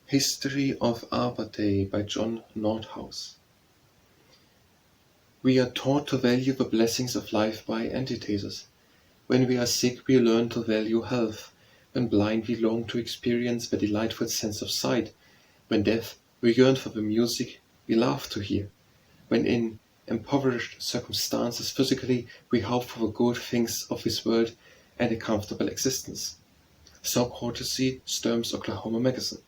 History of Arbor Day by John Nordhouse. We are taught to value the blessings of life by antithesis. When we are sick, we learn to value health. When blind, we long to experience the delightful sense of sight. When deaf, we yearn for the music we love to hear. When in impoverished circumstances physically, we hope for the good things of this world and a comfortable existence. So courtesy Sturm's Oklahoma magazine.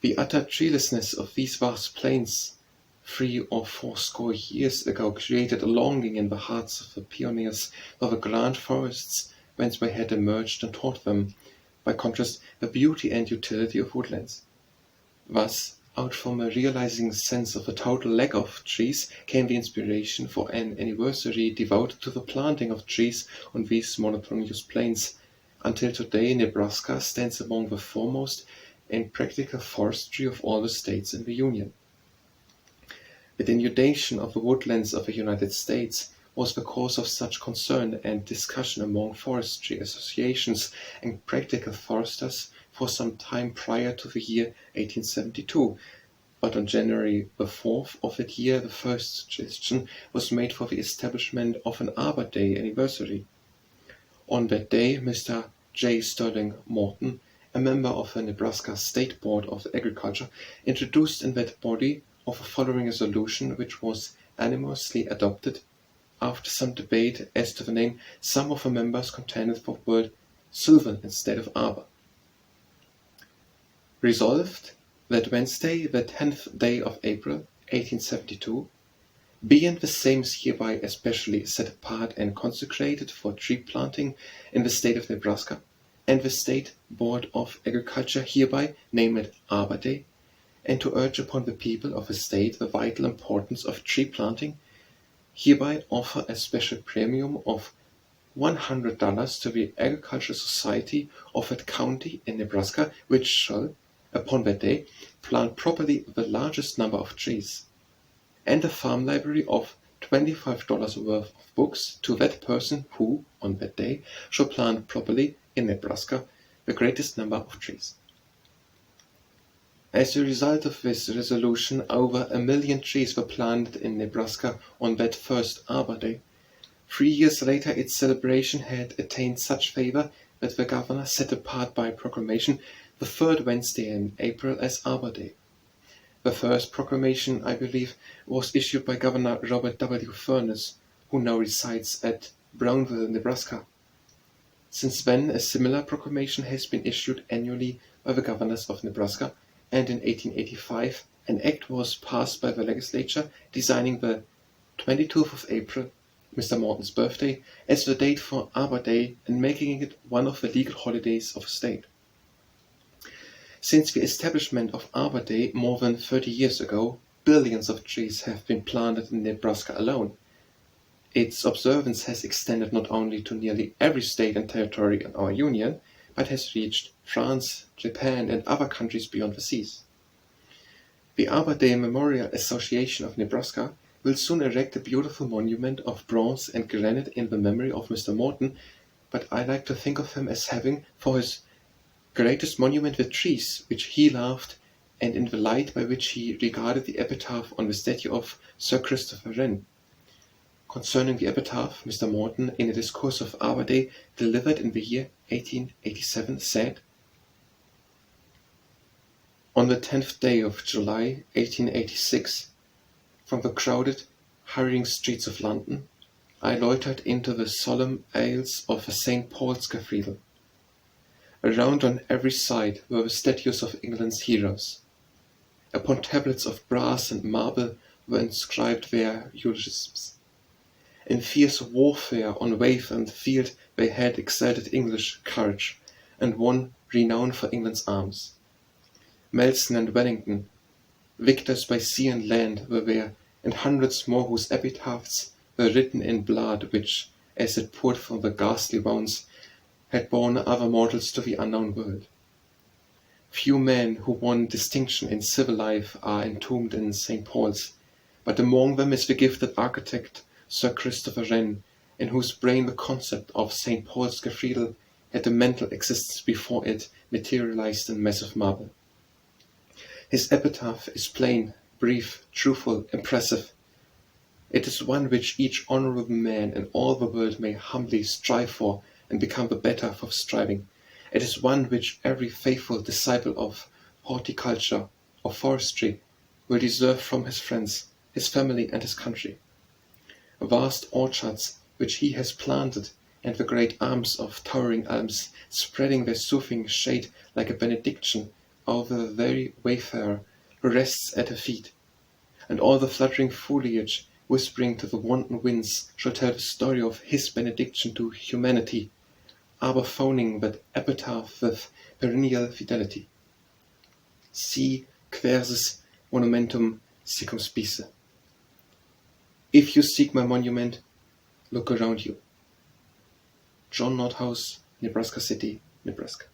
The utter treelessness of these vast plains 3 or 4 score years ago created a longing in the hearts of the pioneers of the grand forests whence they had emerged and taught them, by contrast, the beauty and utility of woodlands. Thus, out from a realizing sense of the total lack of trees came the inspiration for an anniversary devoted to the planting of trees on these monotonous plains. Until today, Nebraska stands among the foremost in practical forestry of all the states in the Union. The denudation of the woodlands of the United States was the cause of such concern and discussion among forestry associations and practical foresters for some time prior to the year 1872, but on January the 4th of that year the first suggestion was made for the establishment of an Arbor Day anniversary. On that day, Mr. J. Sterling Morton, a member of the Nebraska State Board of Agriculture, introduced in that body of the following resolution, which was unanimously adopted. After some debate as to the name, some of the members contended for the word Sylvan instead of Arbor. Resolved that Wednesday, the 10th day of April, 1872, being the same is hereby especially set apart and consecrated for tree planting in the state of Nebraska, and the State Board of Agriculture hereby name it Arbor Day, and to urge upon the people of the state the vital importance of tree planting, hereby offer a special premium of $100 to the Agricultural Society of that county in Nebraska, which shall, upon that day, plant properly the largest number of trees, and a farm library of $25 worth of books to that person who, on that day, shall plant properly in Nebraska the greatest number of trees. As a result of this resolution, over 1 million trees were planted in Nebraska on that first Arbor Day. 3 years later, its celebration had attained such favor that the governor set apart by proclamation the 3rd Wednesday in April as Arbor Day. The first proclamation, I believe, was issued by Governor Robert W. Furness, who now resides at Brownville, Nebraska. Since then, a similar proclamation has been issued annually by the governors of Nebraska, and in 1885 an act was passed by the legislature designing the 22th of April, Mr. Morton's birthday, as the date for Arbor Day and making it one of the legal holidays of the state. Since the establishment of Arbor Day more than 30 years ago, billions of trees have been planted in Nebraska alone. Its observance has extended not only to nearly every state and territory in our Union, but has reached France, Japan, and other countries beyond the seas. The Arbor Day Memorial Association of Nebraska will soon erect a beautiful monument of bronze and granite in the memory of Mr. Morton, but I like to think of him as having for his greatest monument the trees which he loved, and in the light by which he regarded the epitaph on the statue of Sir Christopher Wren. Concerning the epitaph, Mr. Morton, in a discourse of Arbor Day delivered in the year 1887, said, "On the 10th day of July, 1886, from the crowded, hurrying streets of London, I loitered into the solemn aisles of the St. Paul's Cathedral. Around on every side were the statues of England's heroes. Upon tablets of brass and marble were inscribed their eulogisms. In fierce warfare on wave and field they had exalted English courage, and won renown for England's arms. Nelson and Wellington, victors by sea and land, were there, and hundreds more whose epitaphs were written in blood which, as it poured from the ghastly wounds, had borne other mortals to the unknown world. Few men who won distinction in civil life are entombed in St. Paul's, but among them is the gifted architect Sir Christopher Wren, in whose brain the concept of St. Paul's Cathedral had a mental existence before it materialized in massive marble. His epitaph is plain, brief, truthful, impressive. It is one which each honorable man in all the world may humbly strive for and become the better for striving. It is one which every faithful disciple of horticulture or forestry will deserve from his friends, his family, and his country. Vast orchards which he has planted, and the great arms of towering elms spreading their soothing shade like a benediction over the very wayfarer who rests at her feet, and all the fluttering foliage whispering to the wanton winds shall tell the story of his benediction to humanity, Arbor phoning that epitaph with perennial fidelity. Si quersis monumentum circumspice. If you seek my monument, look around you. John Nordhouse, Nebraska City, Nebraska.